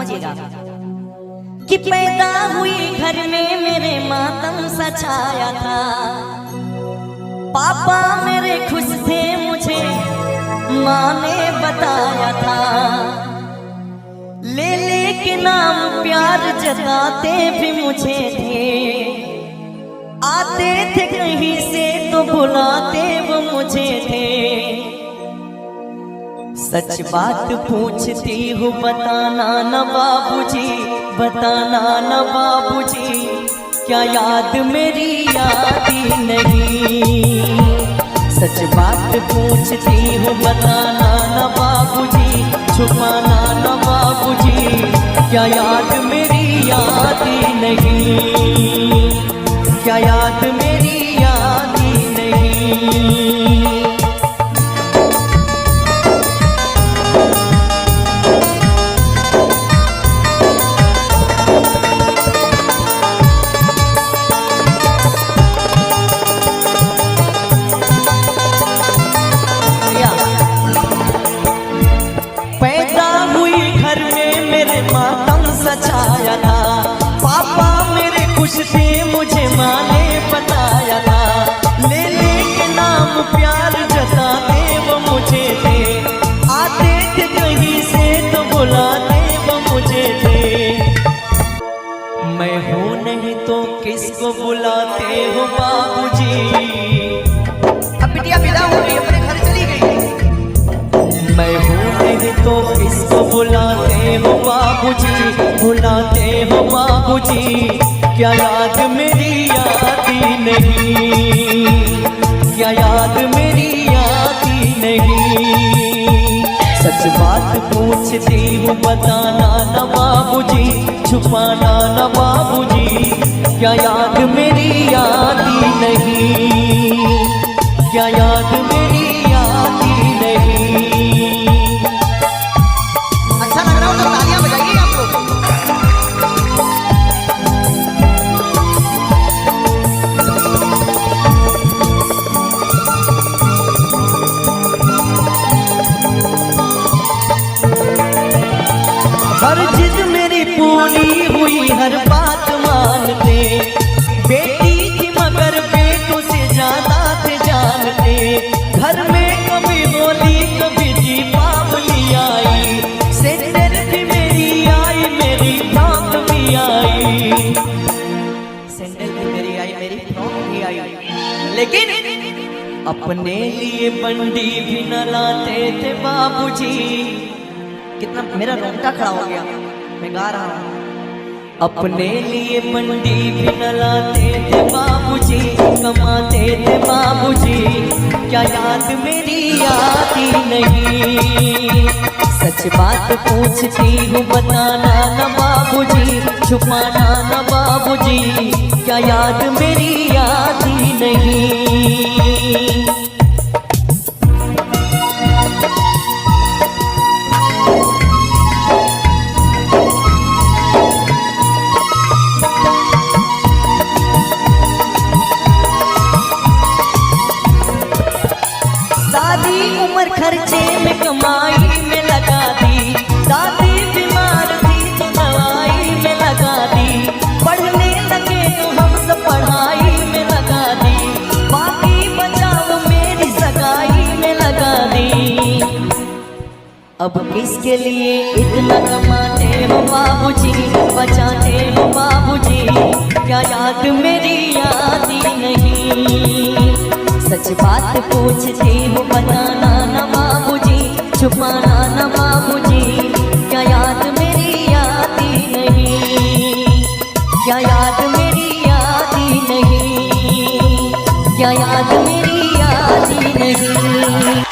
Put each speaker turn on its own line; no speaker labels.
समझिएगा कि पैदा हुई घर में मेरे मातम सछाया था। पापा मेरे खुश थे मुझे माँ ने बताया था। ले के नाम प्यार जताते भी मुझे थे। आते थे कहीं से तो बुलाते वो मुझे थे। सच बात पूछती हूँ बताना न बाबूजी, बताना न बाबूजी, क्या याद मेरी आती नहीं। सच बात पूछती हूँ बताना न बाबूजी, छुपाना न बाबूजी, क्या याद मेरी आती नहीं, क्या याद मेरी आती नहीं। सचाया था पापा मेरे खुश थे मुझे माँ ने बताया था। ले के नाम प्यार जताते वो मुझे थे। आते थे कहीं से तो बुलाते वो मुझे थे। मैं हूँ नहीं तो किसको बुलाते हो बाबूजी।
अब बिटिया विदा हो गई, अपने घर चली गई।
मैं हूँ नहीं तो किसको बुलाते हो बाबूजी, बुलाते हो बाबूजी, क्या याद मेरी आती नहीं, क्या याद मेरी आती नहीं। सच बात पूछती हूँ बताना न बाबूजी, छुपाना न बाबूजी, क्या याद मेरी आती नहीं, क्या याद मेरी आती नहीं।
अच्छा लग रहा हो तो तालियां बजाइए आप लोग।
हर जिद मेरी पूरी हुई, हर बात मानते। बेटी थी मगर बेटों से ज्यादा थे जानते। घर में कभी होली कभी दीपावली आई। सैंडल भी मेरी आई, मेरी फ्रॉक भी आई। सैंडल भी मेरी आई, मेरी फ्रॉक भी आई। लेकिन अपने लिए बंडी भी न लाते थे बाबूजी। कितना मेरा रोंगटा खड़ा हो गया, मैं गा रहा हूँ। अपने लिए मंडी भी न लाते थे बाबूजी, कमाते थे बाबूजी, क्या याद मेरी आती नहीं। सच बात पूछती हूँ बताना न बाबूजी, छुपाना न बाबूजी, क्या याद मेरी आती नहीं। उम्र खर्चे में कमाई में लगा दी। दादी बीमार थी तो दवाई में लगा दी। पढ़ने लगे तो हम सब पढ़ाई में लगा दी। बाकी बचाओ मेरी सगाई में लगा दी। अब किसके लिए इतना कमाते हो बाबूजी, बचाते हो बाबूजी, क्या याद मेरी आती नहीं। सच बात पूछती हूँ बताना न बाबूजी, छुपाना न बाबूजी, क्या याद मेरी आती नहीं, क्या याद मेरी आती नहीं, क्या याद मेरी आती नहीं।